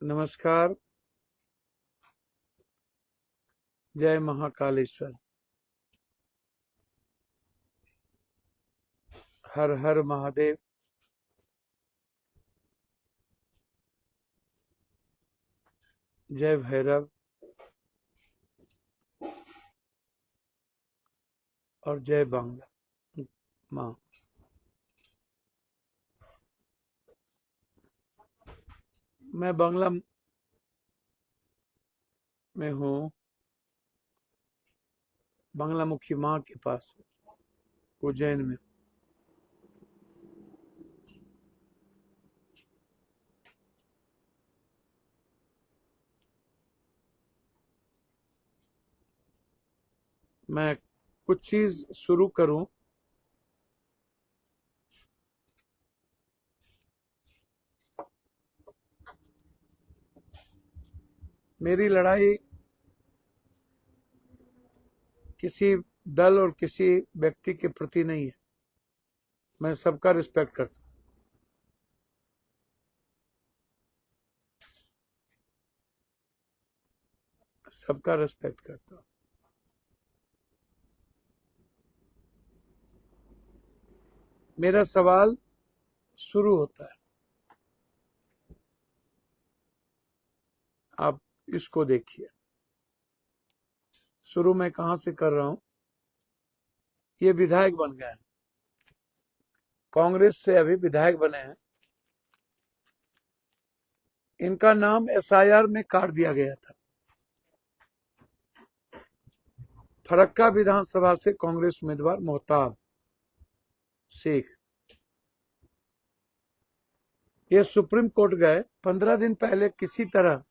नमस्कार। जय महाकालेश्वर। हर हर महादेव। जय भैरव और जय बांग्ला माँ। मैं बांग्ला में हूँ, बांग्ला मुखी माँ के पास उज्जैन में। मैं कुछ चीज शुरू करूं। मेरी लड़ाई किसी दल और किसी व्यक्ति के प्रति नहीं है। मैं सबका रिस्पेक्ट करता हूं। सबका रिस्पेक्ट करता हूं। मेरा सवाल शुरू होता है, आप इसको देखिए। शुरू में कहां से कर रहा हूं। ये विधायक बन गए हैं, कांग्रेस से अभी विधायक बने हैं। इनका नाम एसआईआर में काट दिया गया था। फरक्का विधानसभा से कांग्रेस उम्मीदवार मोहताब शेख, ये सुप्रीम कोर्ट गए। 15 दिन पहले किसी तरह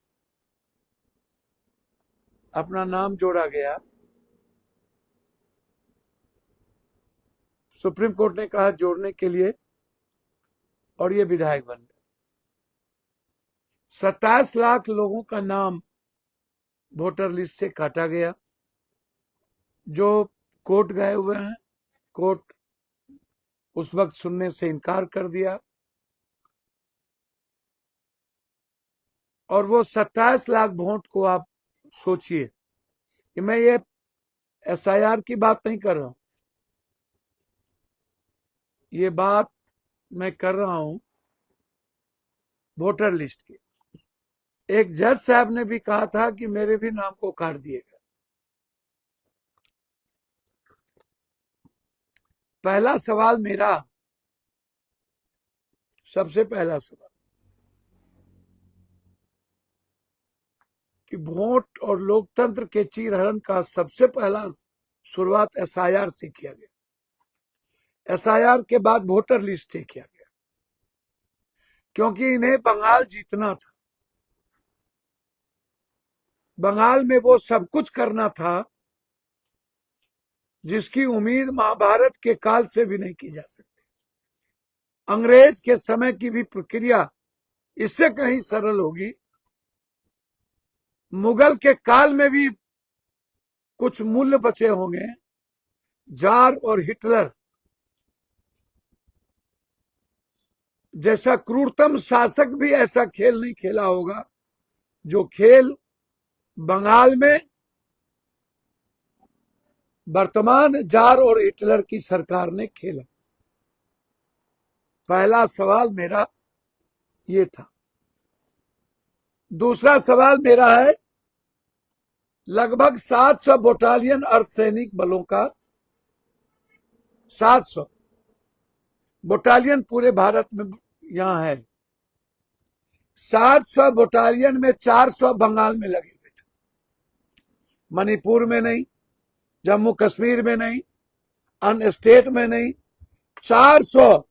अपना नाम जोड़ा गया। सुप्रीम कोर्ट ने कहा जोड़ने के लिए, और ये विधायक बन गए। 27 लाख लोगों का नाम वोटर लिस्ट से काटा गया, जो कोर्ट गए हुए हैं। कोर्ट उस वक्त सुनने से इनकार कर दिया, और वो 27 लाख वोट को आप सोचिए कि मैं ये एसआईआर की बात नहीं कर रहा हूं, ये बात मैं कर रहा हूं वोटर लिस्ट की। एक जज साहब ने भी कहा था कि मेरे भी नाम को काट दिएगा। पहला सवाल मेरा, सबसे पहला सवाल कि वोट और लोकतंत्र के चीरहरण का सबसे पहला शुरुआत एसआईआर से किया गया। एसआईआर के बाद वोटर लिस्ट से किया गया, क्योंकि इन्हें बंगाल जीतना था। बंगाल में वो सब कुछ करना था जिसकी उम्मीद महाभारत के काल से भी नहीं की जा सकती। अंग्रेज के समय की भी प्रक्रिया इससे कहीं सरल होगी। मुगल के काल में भी कुछ मूल्य बचे होंगे। जार और हिटलर जैसा क्रूरतम शासक भी ऐसा खेल नहीं खेला होगा जो खेल बंगाल में वर्तमान जार और हिटलर की सरकार ने खेला। पहला सवाल मेरा ये था। दूसरा सवाल मेरा है, लगभग 700 बटालियन अर्धसैनिक बलों का, 700 बटालियन पूरे भारत में यहां है। 700 बटालियन में 400 बंगाल में लगे हुए थे, मणिपुर में नहीं, जम्मू कश्मीर में नहीं, अन्य स्टेट में नहीं। 400,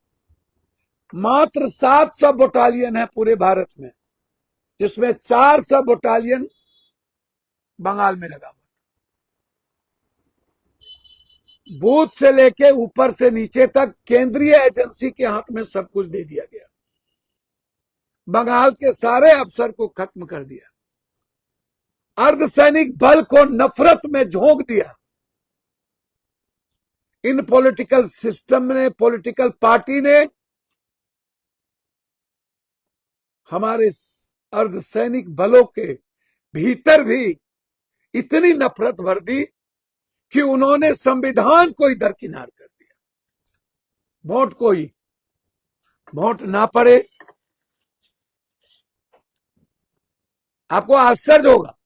मात्र 700 बटालियन है पूरे भारत में, जिसमें 400 बटालियन बंगाल में लगा हुआ। बूथ से लेके ऊपर से नीचे तक केंद्रीय एजेंसी के हाथ में सब कुछ दे दिया गया। बंगाल के सारे अफसर को खत्म कर दिया। अर्धसैनिक बल को नफरत में झोंक दिया। इन पॉलिटिकल सिस्टम ने, पॉलिटिकल पार्टी ने हमारे अर्धसैनिक बलों के भीतर भी इतनी नफरत भर दी कि उन्होंने संविधान को ही दरकिनार कर दिया। वोट ना पड़े। आपको आश्चर्य होगा,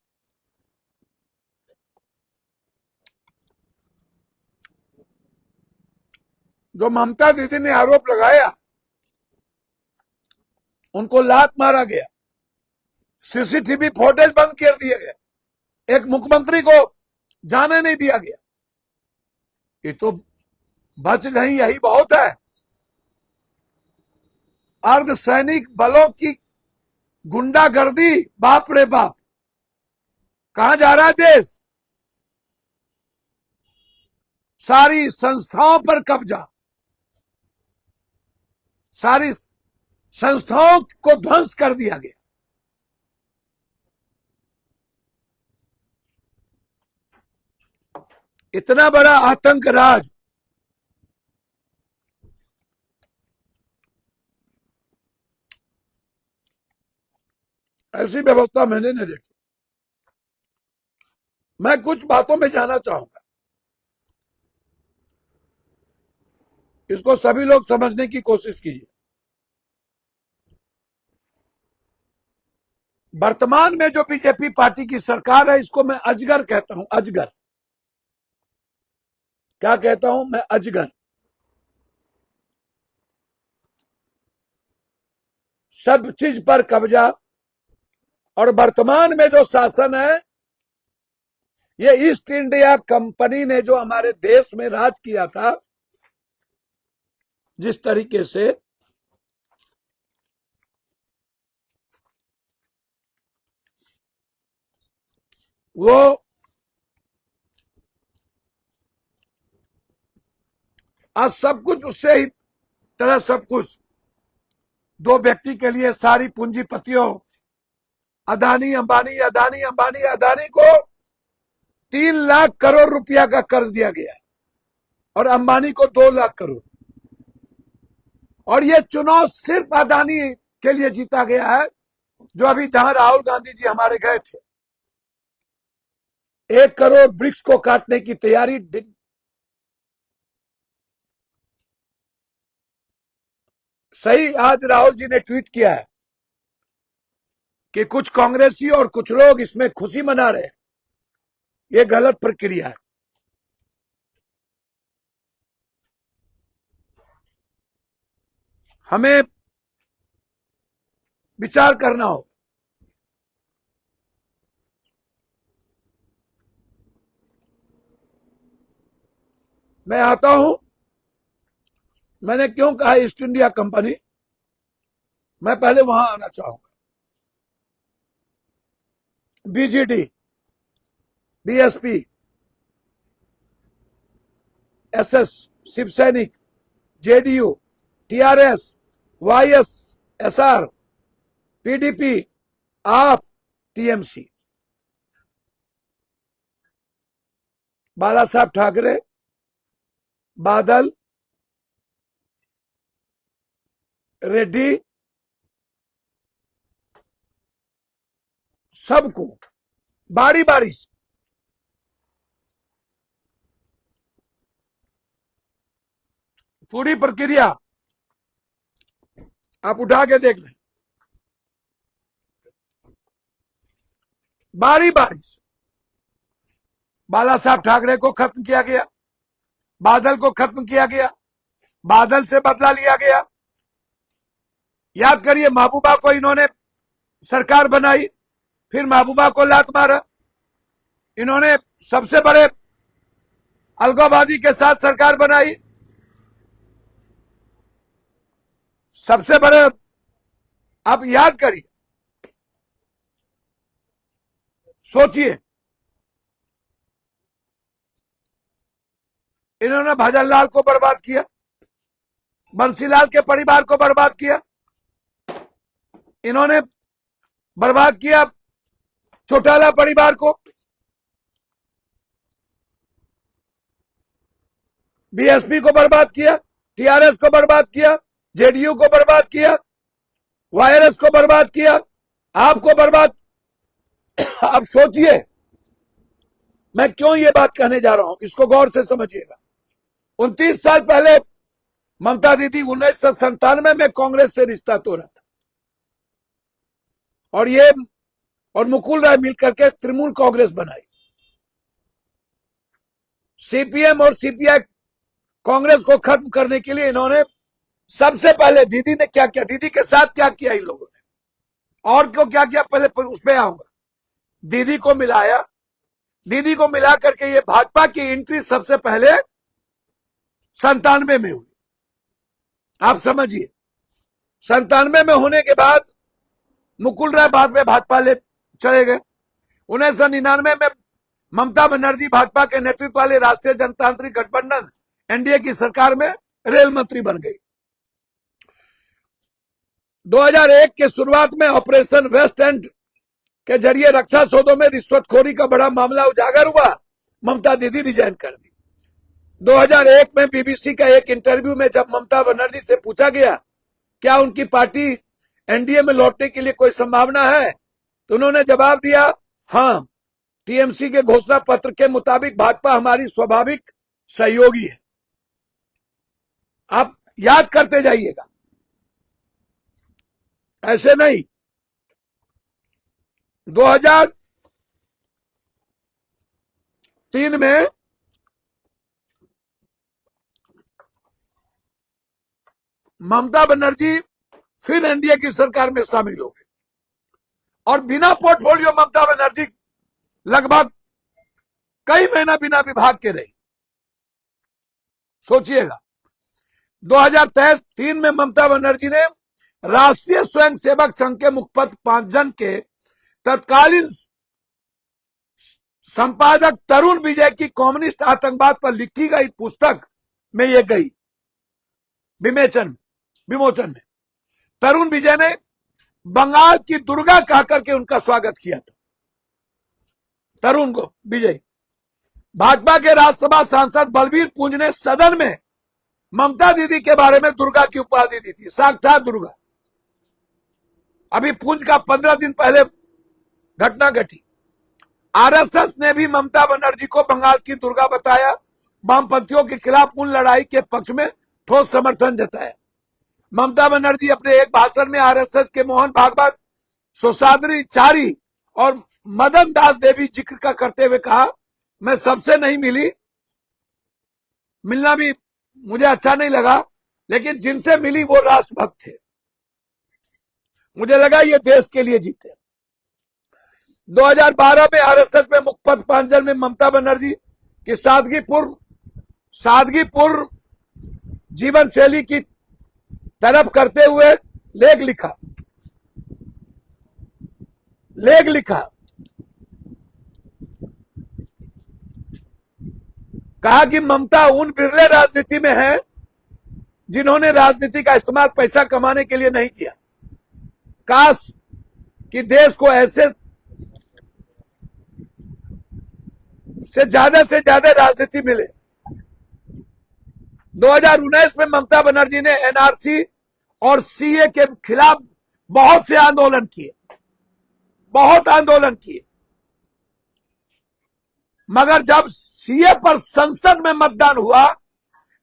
जो ममता दीदी ने आरोप लगाया, उनको लात मारा गया, सीसीटीवी फुटेज बंद कर दिए गए, एक मुख्यमंत्री को जाने नहीं दिया गया। ये तो बच गई, यही बहुत है। अर्धसैनिक बलों की गुंडागर्दी, बाप रे बाप, कहां जा रहा है देश? सारी संस्थाओं पर कब्जा, सारी संस्थाओं को ध्वंस कर दिया गया। इतना बड़ा आतंक राज ऐसी व्यवस्था मैंने नहीं देखी। मैं कुछ बातों में जाना चाहूंगा, इसको सभी लोग समझने की कोशिश कीजिए। वर्तमान में जो बीजेपी पार्टी की सरकार है, इसको मैं अजगर कहता हूं। अजगर क्या कहता हूं मैं? अजगर। सब चीज पर कब्जा, और वर्तमान में जो शासन है, ये ईस्ट इंडिया कंपनी ने जो हमारे देश में राज किया था, जिस तरीके से वो आज सब कुछ उससे ही तरह सब कुछ दो व्यक्ति के लिए सारी पूंजीपतियों, अदानी अंबानी, अदानी अंबानी, अदानी को 3 लाख करोड़ रुपया का कर्ज दिया गया और अंबानी को 2 लाख करोड़। और ये चुनाव सिर्फ अदानी के लिए जीता गया है, जो अभी जहां राहुल गांधी जी हमारे गए थे, 1 करोड़ वृक्ष को काटने की तैयारी। सही, आज राहुल जी ने ट्वीट किया है कि कुछ कांग्रेसी और कुछ लोग इसमें खुशी मना रहे हैं। ये गलत प्रक्रिया है। हमें विचार करना हो। मैं आता हूं, मैंने क्यों कहा ईस्ट इंडिया कंपनी, मैं पहले वहां आना चाहूंगा। बीजेडी, बीएसपी, एसएस, शिव सैनिक, जेडीयू, टीआरएस, वाईएसआर, पीडीपी, आप, टीएमसी, बाला साहब ठाकरे, बादल, रेड्डी, सबको बारी बारी से पूरी प्रक्रिया आप उठा के देख लें, बारी बारी से बाला साहब ठाकरे को खत्म किया गया, बादल को खत्म किया गया, बादल से बदला लिया गया। याद करिए, महबूबा को इन्होंने सरकार बनाई, फिर महबूबा को लात मारा। इन्होंने सबसे बड़े अलगाववादी के साथ सरकार बनाई, सबसे बड़े। आप याद करिए, सोचिए, इन्होंने भजनलाल को बर्बाद किया, बंसीलाल के परिवार को बर्बाद किया, इन्होंने बर्बाद किया चौटाला परिवार को, बीएसपी को बर्बाद किया, टीआरएस को बर्बाद किया, जेडीयू को बर्बाद किया, वायरस को बर्बाद किया, आपको बर्बाद। अब सोचिए मैं क्यों ये बात कहने जा रहा हूं, इसको गौर से समझिएगा। 29 साल पहले ममता दीदी 1997 में कांग्रेस से रिश्ता तोड़ा था, और ये और मुकुल राय मिलकर के तृणमूल कांग्रेस बनाई। सीपीएम और सीपीआई कांग्रेस को खत्म करने के लिए इन्होंने सबसे पहले दीदी ने क्या किया, दीदी के साथ क्या किया इन लोगों ने, और क्यों क्या किया पहले उस पर आऊंगा। दीदी को मिलाया, दीदी को मिला करके ये भाजपा की एंट्री सबसे पहले 97 में हुई। आप समझिए 97 में होने के बाद मुकुल राय बाद में भाजपा ले चले गए। 1999 में ममता बनर्जी भाजपा के नेतृत्व वाले राष्ट्रीय जनतांत्रिक गठबंधन एनडीए की सरकार में रेल मंत्री बन गई। 2001 के शुरुआत में ऑपरेशन वेस्ट एंड के जरिए रक्षा सौदों में रिश्वतखोरी का बड़ा मामला उजागर हुआ, ममता दीदी रिजाइन कर दी। 2001 में बीबीसी का एक इंटरव्यू में जब ममता बनर्जी से पूछा गया क्या उनकी पार्टी एनडीए में लौटने के लिए कोई संभावना है, तो उन्होंने जवाब दिया हाँ, टीएमसी के घोषणा पत्र के मुताबिक भाजपा हमारी स्वाभाविक सहयोगी है। आप याद करते जाइएगा, ऐसे नहीं। 2003 में ममता बनर्जी फिर एनडीए की सरकार में शामिल हो गए, और बिना पोर्टफोलियो ममता बनर्जी लगभग कई महीना बिना विभाग के रही। सोचिएगा 2003 में ममता बनर्जी ने राष्ट्रीय स्वयंसेवक संघ के मुखपत्र 5 जन के तत्कालीन संपादक तरुण विजय की कम्युनिस्ट आतंकवाद पर लिखी गई पुस्तक में ये गई विमोचन में। तरुण विजय ने बंगाल की दुर्गा कहकर के उनका स्वागत किया था। तरुण को विजय। भाजपा के राज्यसभा सांसद बलबीर पुंज ने सदन में ममता दीदी के बारे में दुर्गा की उपाधि दी थी, साक्षात दुर्गा। अभी पुंज का 15 दिन पहले घटना घटी। आरएसएस ने भी ममता बनर्जी को बंगाल की दुर्गा बताया, वामपंथियों के खिलाफ उन लड़ाई के पक्ष में ठोस समर्थन जताया। ममता बनर्जी अपने एक भाषण में आरएसएस के मोहन भागवत, सोसाद्री चारी और मदन दास देवी जिक्र का करते हुए कहा मैं सबसे नहीं मिली, मिलना भी मुझे अच्छा नहीं लगा, लेकिन जिनसे मिली वो राष्ट्रभक्त थे। मुझे लगा ये देश के लिए जीते। 2012 में आरएसएस में मुखपत्र 5 जन में ममता बनर्जी की सादगीपूर्ण जीवन शैली की तरफ करते हुए लेख लिखा। कहा कि ममता उन बिरले राजनीति में है जिन्होंने राजनीति का इस्तेमाल पैसा कमाने के लिए नहीं किया। काश कि देश को ऐसे से ज्यादा राजनीति मिले। 2019 में ममता बनर्जी ने एनआरसी और सीए के खिलाफ बहुत आंदोलन किए, मगर जब सीए पर संसद में मतदान हुआ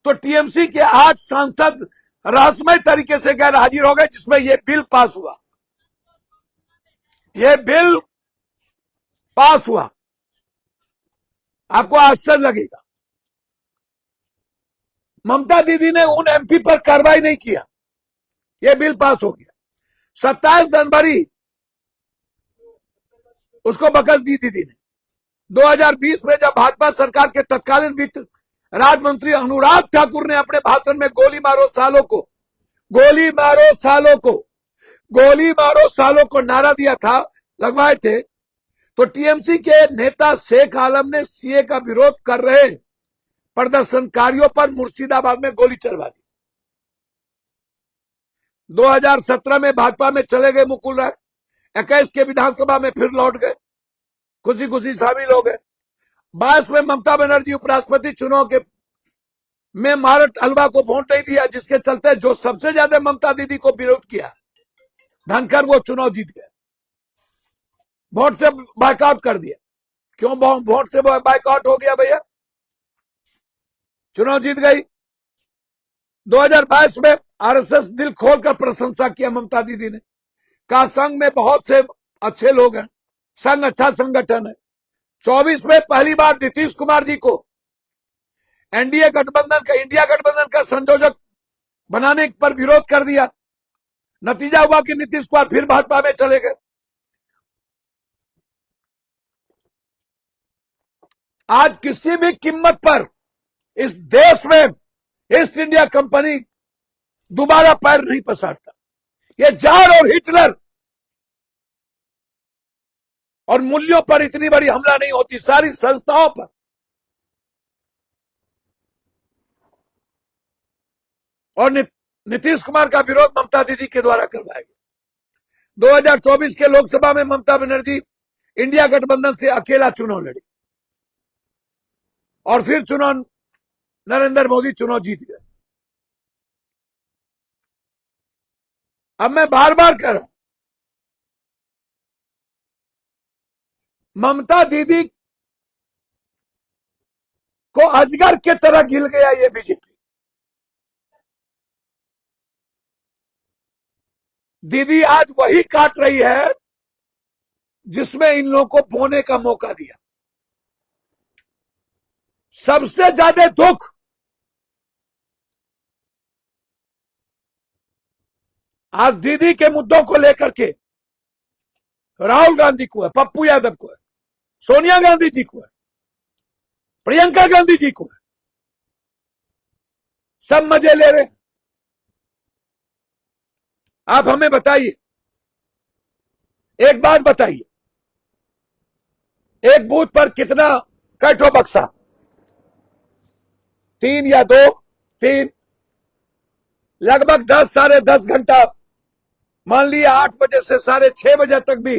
तो टीएमसी के 8 सांसद रहस्यमय तरीके से गैर हाजिर हो गए, जिसमें यह बिल पास हुआ। आपको आश्चर्य लगेगा, ममता दीदी ने उन एमपी पर कार्रवाई नहीं किया, यह बिल पास हो गया। 27 जनवरी उसको बकस दी दीदी ने। 2020 में जब भाजपा सरकार के तत्कालीन वित्त राज्य मंत्री अनुराग ठाकुर ने अपने भाषण में गोली मारो सालों को नारा दिया था, लगवाए थे, तो टीएमसी के नेता शेख आलम ने सीए का विरोध कर रहे प्रदर्शनकारियों पर मुर्शिदाबाद में गोली चलवा दी। 2017 में भाजपा में चले गए मुकुल राय, 21 के विधानसभा में फिर लौट गए, खुशी शामिल हो गए। 22 में ममता बनर्जी उपराष्ट्रपति चुनाव के में मारट अलवा को वोट नहीं दिया, जिसके चलते जो सबसे ज्यादा ममता दीदी को विरोध किया धनखड़, वो चुनाव जीत गए। वोट से बायकॉट कर दिया। क्यों वोट से बायकॉट हो गया भैया? चुनाव जीत गई। 2022 में आरएसएस दिल खोलकर प्रशंसा किया ममता दीदी ने, कहा संघ में बहुत से अच्छे लोग हैं, संघ अच्छा संगठन है। 24 में पहली बार नीतीश कुमार जी को इंडिया गठबंधन का संयोजक बनाने पर विरोध कर दिया। नतीजा हुआ कि नीतीश कुमार फिर भाजपा में चले गए। आज किसी भी कीमत पर इस देश में ईस्ट इंडिया कंपनी दोबारा पैर नहीं पसारता। ये जार और हिटलर और मूल्यों पर इतनी बड़ी हमला नहीं होती, सारी संस्थाओं पर। और नीतीश कुमार का विरोध ममता दीदी के द्वारा करवाया गया। 2024 के लोकसभा में ममता बनर्जी इंडिया गठबंधन से अकेला चुनाव लड़ी और फिर चुनाव नरेंद्र मोदी चुनाव जीत गए। अब मैं बार बार कह रहा हूं, ममता दीदी को अजगर के तरह गिल गया ये बीजेपी। दीदी आज वही काट रही है जिसमें इन लोगों को बोने का मौका दिया। सबसे ज्यादा दुख आज दीदी के मुद्दों को लेकर के राहुल गांधी को है, पप्पू यादव को है, सोनिया गांधी जी को है, प्रियंका गांधी जी को है। सब मजे ले रहे हैं। आप हमें बताइए, एक बात बताइए, एक बूथ पर कितना कैटो बक्सा? 3 या 2? 3। लगभग 10 साढ़े 10 घंटा, मान लिया 8 बजे से साढ़े 6 बजे तक भी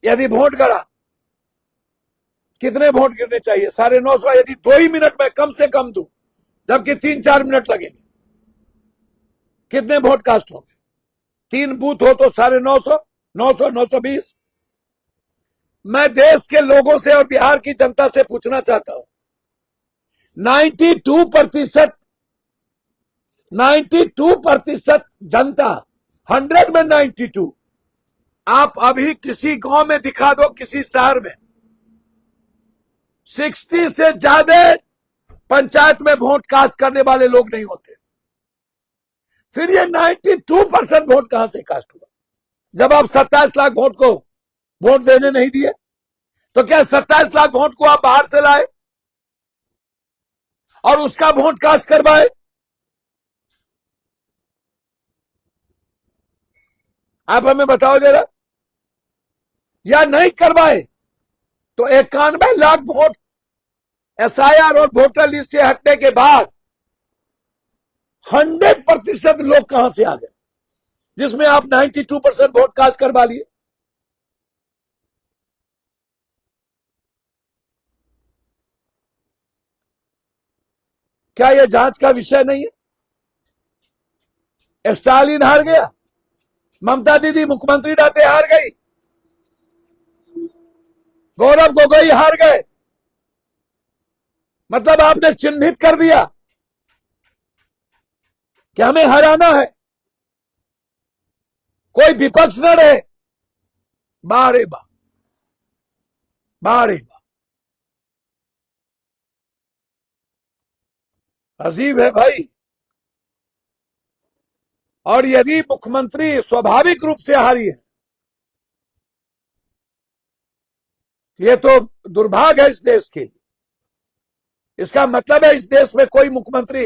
यदि वोट गिरा, कितने वोट गिरने चाहिए? 950। यदि 2 ही मिनट में कम से कम दूं, जबकि 3-4 मिनट लगेंगे, कितने वोट कास्ट होंगे? 3 बूथ हो तो 950, 900, 920। मैं देश के लोगों से और बिहार की जनता से पूछना चाहता हूं, 92% जनता, 100 में 92, आप अभी किसी गांव में दिखा दो, किसी शहर में 60 से ज्यादा पंचायत में वोट कास्ट करने वाले लोग नहीं होते। फिर ये 92% वोट कहां से कास्ट हुआ? जब आप 27 लाख वोट को वोट देने नहीं दिए, तो क्या 27 लाख वोट को आप बाहर से लाए और उसका वोट कास्ट करवाए? आप हमें बताओ जरा। या नहीं करवाए तो 91 लाख वोट एसआईआर और वोटर लिस्ट से हटने के बाद 100% लोग कहां से आ गए, जिसमें आप 92% वोट कास्ट करवा लिए? क्या यह जांच का विषय नहीं है? स्टालिन हार गया, ममता दीदी मुख्यमंत्री रहते हार गई, गौरव गोगोई हार गए। मतलब आपने चिन्हित कर दिया कि हमें हराना है, कोई विपक्ष न रहे। बारे बा, बारे बा, अजीब है भाई। और यदि मुख्यमंत्री स्वाभाविक रूप से हारी है, ये तो दुर्भाग्य है इस देश के लिए। इसका मतलब है इस देश में कोई मुख्यमंत्री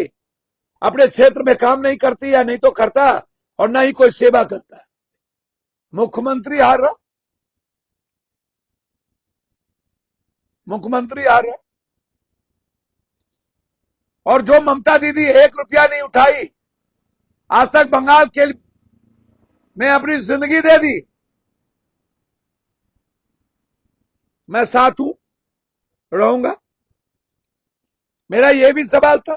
अपने क्षेत्र में काम नहीं करती, या नहीं तो करता और ना ही कोई सेवा करता है। मुख्यमंत्री हार रहा, मुख्यमंत्री हार रहा। और जो ममता दीदी 1 रुपया नहीं उठाई, आज तक बंगाल के में अपनी जिंदगी दे दी, मैं साथ हूं, रहूंगा। मेरा यह भी सवाल था,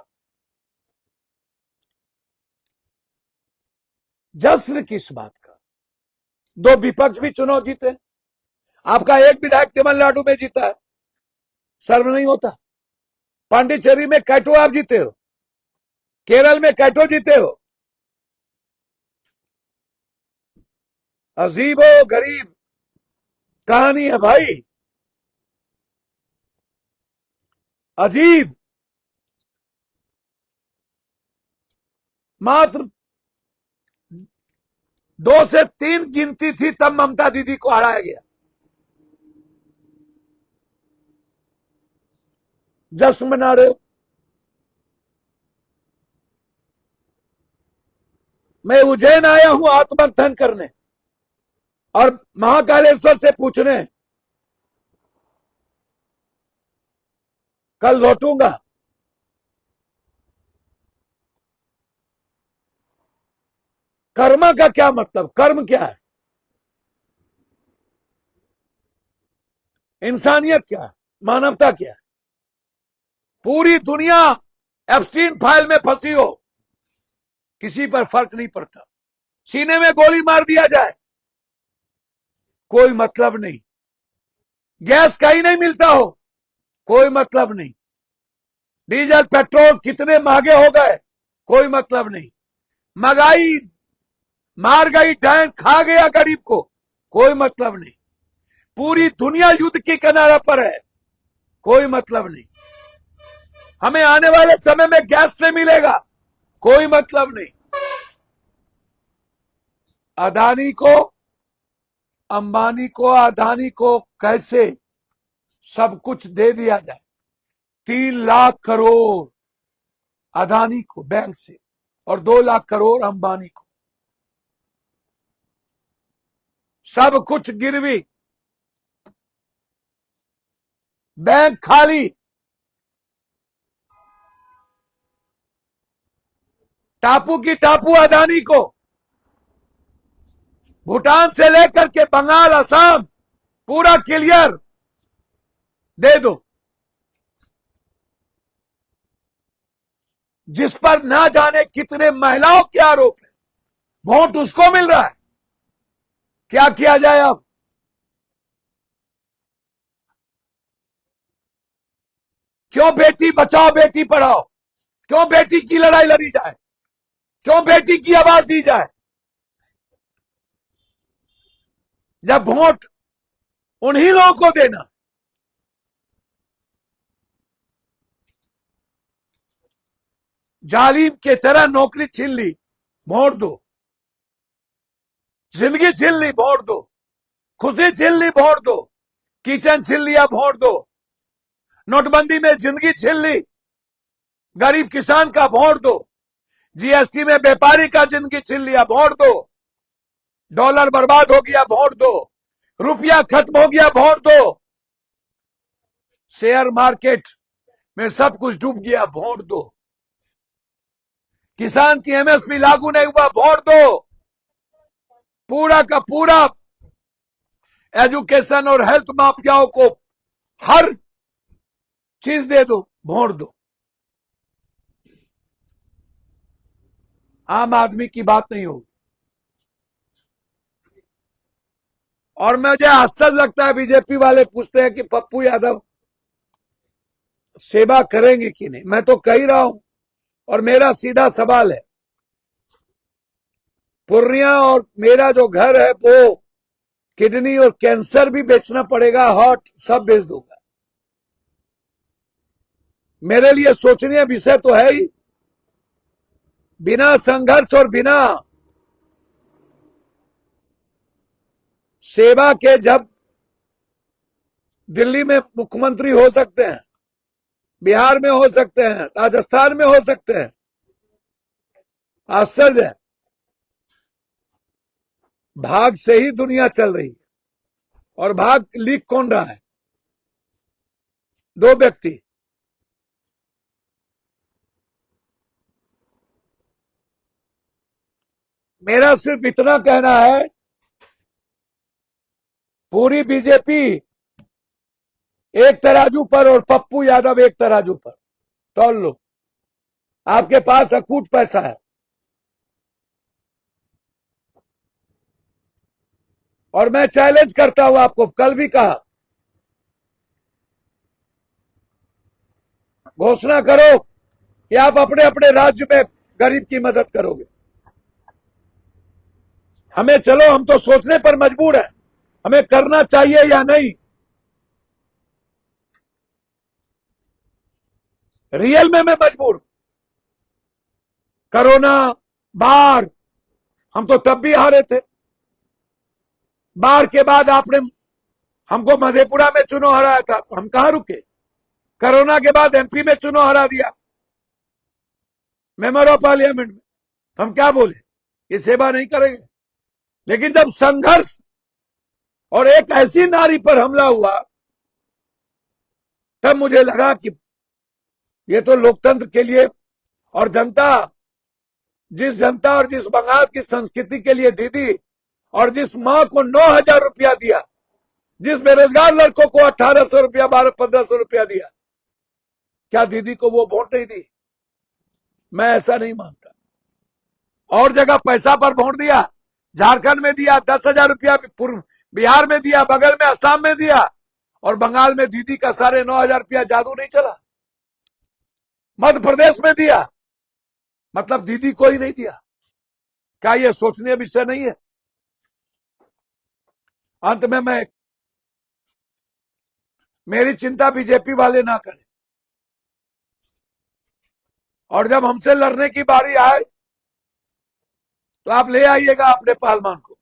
जश्न किस बात का? 2 विपक्ष भी चुनाव जीते, आपका एक विधायक तमिलनाडु में जीता है, सर्व नहीं होता। पांडिचेरी में कैटो आप जीते हो, केरल में कैटो जीते हो। अजीबो गरीब कहानी है भाई, अजीब। मात्र 2 से 3 गिनती थी तब ममता दीदी को हराया गया। जश्न मना रहे हो। मैं उज्जैन आया हूं आत्ममंथन करने और महाकालेश्वर से पूछने, कल लौटूंगा। कर्म का क्या मतलब, कर्म क्या है, इंसानियत क्या है, मानवता क्या है। पूरी दुनिया एप्स्टीन फाइल में फंसी हो, किसी पर फर्क नहीं पड़ता। सीने में गोली मार दिया जाए, कोई मतलब नहीं। गैस कहीं नहीं मिलता हो, कोई मतलब नहीं। डीजल पेट्रोल कितने महंगे हो गए, कोई मतलब नहीं। महंगाई मार गई, डैन खा गया गरीब को, कोई मतलब नहीं। पूरी दुनिया युद्ध की किनारे पर है, कोई मतलब नहीं। हमें आने वाले समय में गैस नहीं मिलेगा, कोई मतलब नहीं। अदानी को, अंबानी को, अदानी को कैसे सब कुछ दे दिया जाए। 3 लाख करोड़ अदानी को बैंक से और 2 लाख करोड़ अंबानी को, सब कुछ गिरवी, बैंक खाली। टापू की टापू अदानी को, भूटान से लेकर के बंगाल, असम पूरा क्लियर दे दो। जिस पर ना जाने कितने महिलाओं के आरोप है, वोट उसको मिल रहा है। क्या किया जाए अब। क्यों बेटी बचाओ बेटी पढ़ाओ, क्यों बेटी की लड़ाई लड़ी जाए, क्यों बेटी की आवाज दी जाए। जब वोट उन्हीं लोगों को देना। जालिम के तरह नौकरी छीन ली, वोट दो। जिंदगी छीन ली, वोट दो। खुशी छीन ली, वोट दो। किचन छीन लिया, वोट दो। नोटबंदी में जिंदगी छीन ली, गरीब किसान का वोट दो। जीएसटी में व्यापारी का जिंदगी छीन लिया, वोट दो। डॉलर बर्बाद हो गया, वोट दो। रुपया खत्म हो गया, वोट दो। शेयर मार्केट में सब कुछ डूब गया, वोट दो। किसान की एमएसपी लागू नहीं हुआ, वोट दो। पूरा का पूरा एजुकेशन और हेल्थ माफियाओं को हर चीज दे दो, वोट दो। आम आदमी की बात नहीं होगी। और मुझे आश्चर्य लगता है, बीजेपी वाले पूछते हैं कि पप्पू यादव सेवा करेंगे कि नहीं। मैं तो कह ही रहा हूं, और मेरा सीधा सवाल है, पूर्णिया और मेरा जो घर है वो किडनी और कैंसर भी बेचना पड़ेगा, हार्ट सब बेच दूंगा। मेरे लिए सोचनीय विषय तो है ही। बिना संघर्ष और बिना सेवा के जब दिल्ली में मुख्यमंत्री हो सकते हैं, बिहार में हो सकते हैं, राजस्थान में हो सकते हैं, आश्चर्य है। भाग से ही दुनिया चल रही है, और भाग लिख कौन रहा है? 2 व्यक्ति। मेरा सिर्फ इतना कहना है, पूरी बीजेपी एक तराजू पर और पप्पू यादव एक तराजू पर, तौल लो। आपके पास अकूट पैसा है, और मैं चैलेंज करता हूं आपको, कल भी कहा, घोषणा करो कि आप अपने अपने राज्य में गरीब की मदद करोगे। हमें, चलो हम तो सोचने पर मजबूर हैं, हमें करना चाहिए या नहीं। रियल में मैं मजबूर हूं। कोरोना, बाढ़, हम तो तब भी हारे थे। बाढ़ के बाद आपने हमको मधेपुरा में चुनाव हराया था, हम कहां रुके। कोरोना के बाद एमपी में चुनाव हरा दिया, मेंबर ऑफ पार्लियामेंट में। हम क्या बोले, ये सेवा नहीं करेंगे। लेकिन जब संघर्ष और एक ऐसी नारी पर हमला हुआ, तब मुझे लगा कि ये तो लोकतंत्र के लिए, और जिस जनता और जिस बंगाल की संस्कृति के लिए दीदी, और जिस मां को 9,000 रुपया दिया, जिस बेरोजगार लड़कों को 1,800 रुपया, 1,200-1,500 रुपया दिया, क्या दीदी को वो वोट नहीं दी? मैं ऐसा नहीं मानता। और जगह पैसा पर वोट दिया, झारखंड में दिया 10,000 रुपया, बिहार में दिया, बगल में असम में दिया, और बंगाल में दीदी का 9,500 रुपया जादू नहीं चला। मध्य प्रदेश में दिया, मतलब दीदी को ही नहीं दिया। क्या यह सोचनीय विषय नहीं है? अंत में मेरी चिंता बीजेपी वाले ना करें, और जब हमसे लड़ने की बारी आए तो आप ले आइएगा अपने पहलवान को।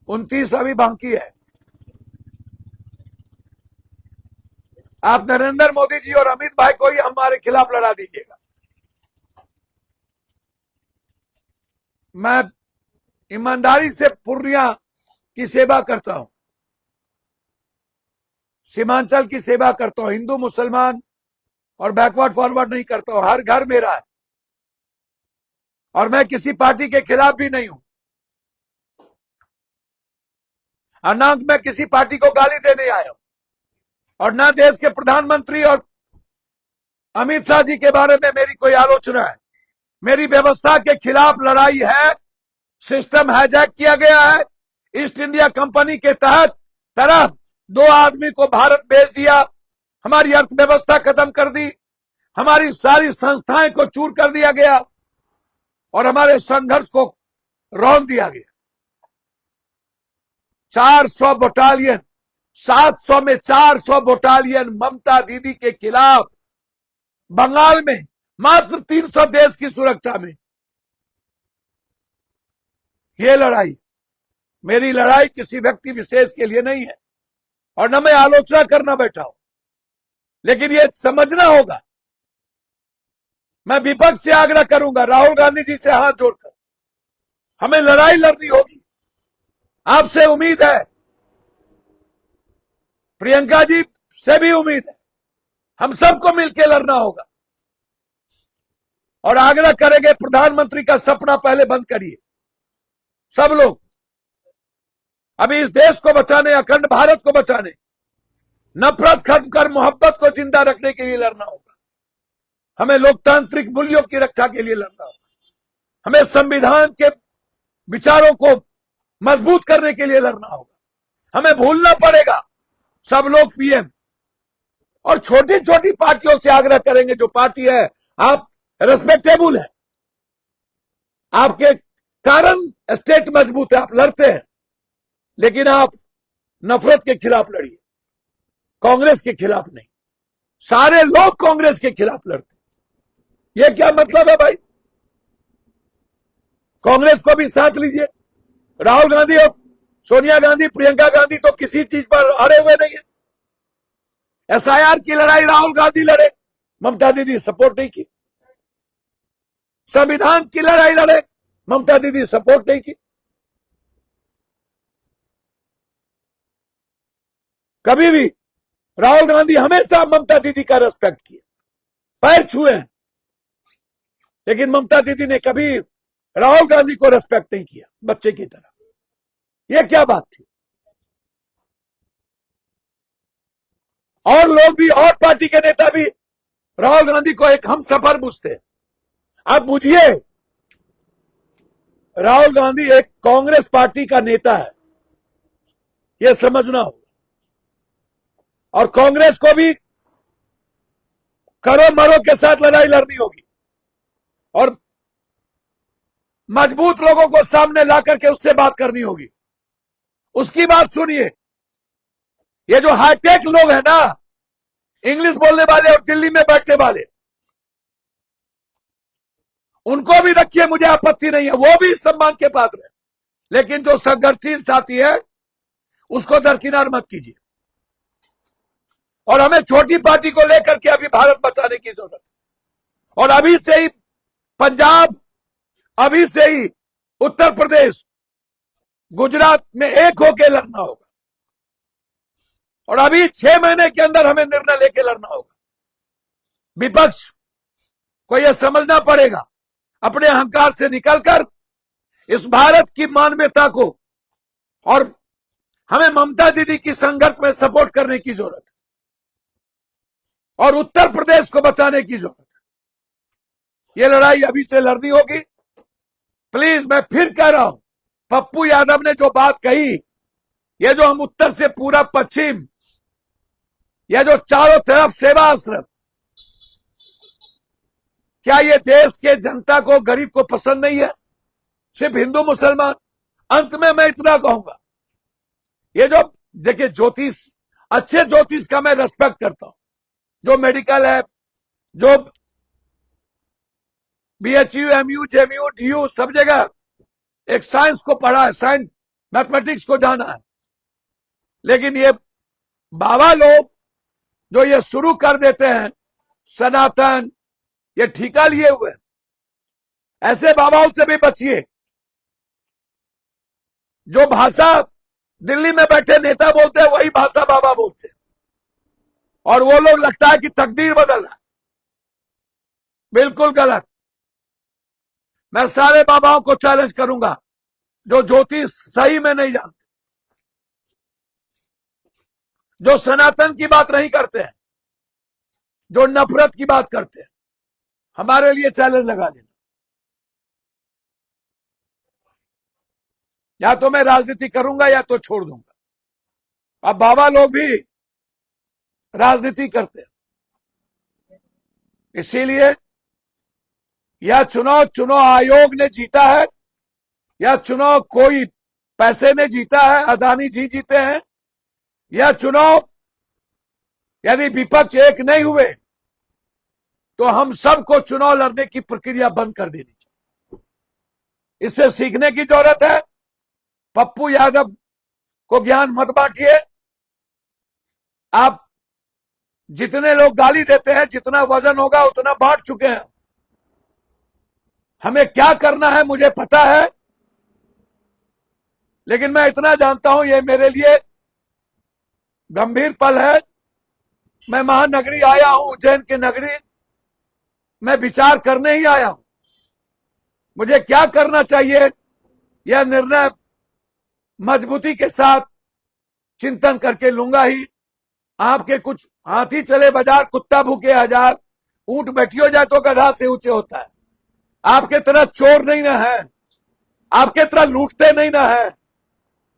29 अभी बाकी है। आप नरेंद्र मोदी जी और अमित भाई को ही हमारे खिलाफ लड़ा दीजिएगा। मैं ईमानदारी से पूर्णिया की सेवा करता हूं, सीमांचल की सेवा करता हूं, हिंदू मुसलमान और बैकवर्ड फॉरवर्ड नहीं करता हूं। हर घर मेरा है, और मैं किसी पार्टी के खिलाफ भी नहीं हूं, और ना मैं किसी पार्टी को गाली देने आया हूं, और ना देश के प्रधानमंत्री और अमित शाह जी के बारे में मेरी कोई आलोचना है। मेरी व्यवस्था के खिलाफ लड़ाई है। सिस्टम हाईजैक किया गया है। ईस्ट इंडिया कंपनी के तरह 2 आदमी को भारत भेज दिया, हमारी अर्थव्यवस्था खत्म कर दी, हमारी सारी संस्थाएं को चूर कर दिया गया, और हमारे संघर्ष को रौंद दिया गया। 400 बटालियन, 700 में 400 बटालियन ममता दीदी के खिलाफ, बंगाल में मात्र 300 देश की सुरक्षा में। ये लड़ाई, मेरी लड़ाई किसी व्यक्ति विशेष के लिए नहीं है, और न मैं आलोचना करना बैठा हूं। लेकिन ये समझना होगा, मैं विपक्ष से आग्रह करूंगा, राहुल गांधी जी से हाथ जोड़कर हमें लड़ाई लड़नी होगी। आपसे उम्मीद है, प्रियंका जी से भी उम्मीद है, हम सबको मिलकर लड़ना होगा, और आग्रह करेंगे प्रधानमंत्री का सपना पहले बंद करिए। सब लोग अभी इस देश को बचाने, अखंड भारत को बचाने, नफरत खत्म कर मोहब्बत को जिंदा रखने के लिए लड़ना होगा। हमें लोकतांत्रिक मूल्यों की रक्षा के लिए लड़ना होगा। हमें संविधान के विचारों को मजबूत करने के लिए लड़ना होगा। हमें भूलना पड़ेगा सब लोग पीएम, और छोटी छोटी पार्टियों से आग्रह करेंगे, जो पार्टी है आप रेस्पेक्टेबल है, आपके कारण स्टेट मजबूत है, आप लड़ते हैं, लेकिन आप नफरत के खिलाफ लड़िए, कांग्रेस के खिलाफ नहीं। सारे लोग कांग्रेस के खिलाफ लड़ते। ये क्या मतलब है भाई? कांग्रेस को भी साथ लीजिए। राहुल गांधी और सोनिया गांधी, प्रियंका गांधी तो किसी चीज पर अड़े हुए नहीं है। एसआईआर की लड़ाई राहुल गांधी लड़े, ममता दीदी सपोर्ट नहीं की। संविधान की लड़ाई लड़े, ममता दीदी सपोर्ट नहीं की। कभी भी राहुल गांधी हमेशा ममता दीदी का रेस्पेक्ट किया, पैर छुए, लेकिन ममता दीदी ने कभी राहुल गांधी को रेस्पेक्ट नहीं किया, बच्चे की तरह। यह क्या बात थी? और लोग भी, और पार्टी के नेता भी राहुल गांधी को एक हमसफर पूछते हैं। आप बुझिए, राहुल गांधी एक कांग्रेस पार्टी का नेता है, ये समझना होगा। और कांग्रेस को भी करो मरो के साथ लड़ाई लड़नी होगी और मजबूत लोगों को सामने ला करके उससे बात करनी होगी। उसकी बात सुनिए। ये जो हाईटेक लोग हैं ना, इंग्लिश बोलने वाले और दिल्ली में बैठने वाले, उनको भी रखिए, मुझे आपत्ति नहीं है, वो भी सम्मान के पात्र है। लेकिन जो संघर्षशील साथी है उसको दरकिनार मत कीजिए। और हमें छोटी पार्टी को लेकर के अभी भारत बचाने की जरूरत है। और अभी से ही पंजाब, अभी से ही उत्तर प्रदेश, गुजरात में एक होकर लड़ना होगा। और अभी 6 महीने के अंदर हमें निर्णय लेकर लड़ना होगा। विपक्ष को यह समझना पड़ेगा, अपने अहंकार से निकलकर इस भारत की मानवता को और हमें ममता दीदी की संघर्ष में सपोर्ट करने की जरूरत है और उत्तर प्रदेश को बचाने की जरूरत है। यह लड़ाई अभी से लड़नी होगी। प्लीज, मैं फिर कह रहा हूं, पप्पू यादव ने जो बात कही, ये जो हम उत्तर से पूरा पश्चिम, यह जो चारों तरफ सेवा आश्रम, क्या ये देश के जनता को, गरीब को पसंद नहीं है? सिर्फ हिंदू मुसलमान? अंत में मैं इतना कहूंगा, ये जो देखिए ज्योतिष, अच्छे ज्योतिष का मैं रेस्पेक्ट करता हूं, जो मेडिकल है, जो BHU, MU, JMU, DU सब जगह एक साइंस को पढ़ा है, साइंस मैथमेटिक्स को जाना है। लेकिन ये बाबा लोग जो ये शुरू कर देते हैं, सनातन, ये ठिका लिए हुए, ऐसे बाबाओं से भी बचिए। जो भाषा दिल्ली में बैठे नेता बोलते हैं वही भाषा बाबा बोलते हैं, और वो लोग लगता है कि तकदीर बदल रहा है। बिल्कुल गलत। मैं सारे बाबाओं को चैलेंज करूंगा जो ज्योतिष सही में नहीं जानते, जो सनातन की बात नहीं करते हैं, जो नफरत की बात करते हैं, हमारे लिए चैलेंज लगा देना। या तो मैं राजनीति करूंगा या तो छोड़ दूंगा। अब बाबा लोग भी राजनीति करते हैं, इसीलिए यह चुनाव आयोग ने जीता है, यह चुनाव कोई पैसे ने जीता है, अदानी जी जीते हैं। यह चुनाव यदि विपक्ष एक नहीं हुए तो हम सबको चुनाव लड़ने की प्रक्रिया बंद कर देनी चाहिए। इससे सीखने की जरूरत है। पप्पू यादव को ज्ञान मत बांटिए। आप जितने लोग गाली देते हैं, जितना वजन होगा उतना बांट चुके हैं। हमें क्या करना है मुझे पता है, लेकिन मैं इतना जानता हूं, ये मेरे लिए गंभीर पल है। मैं महानगरी आया हूं, उज्जैन की नगरी, मैं विचार करने ही आया हूं। मुझे क्या करना चाहिए, यह निर्णय मजबूती के साथ चिंतन करके लूंगा ही। आपके कुछ हाथी चले बाजार, कुत्ता भूखे हजार, ऊंट बैठियो जाए तो गधा से ऊंचे होता है। आपके तरह चोर नहीं ना है, आपके तरह लूटते नहीं ना है,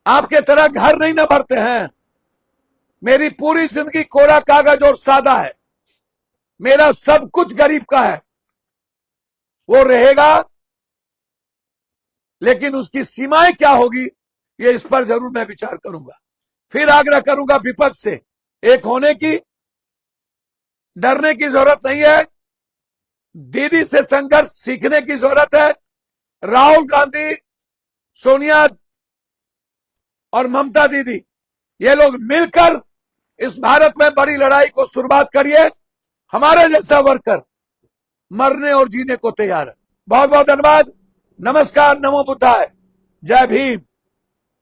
आपके तरह घर नहीं ना भरते हैं। मेरी पूरी जिंदगी कोरा कागज और सादा है। मेरा सब कुछ गरीब का है, वो रहेगा, लेकिन उसकी सीमाएं क्या होगी, ये इस पर जरूर मैं विचार करूंगा। फिर आग्रह करूंगा विपक्ष से एक होने की, डरने की जरूरत नहीं है। दीदी से संघर्ष सीखने की जरूरत है। राहुल गांधी, सोनिया और ममता दीदी, ये लोग मिलकर इस भारत में बड़ी लड़ाई को शुरुआत करिए। हमारे जैसा वर्कर मरने और जीने को तैयार है। बहुत बहुत धन्यवाद। नमस्कार, नमो बुद्धाय, जय भीम।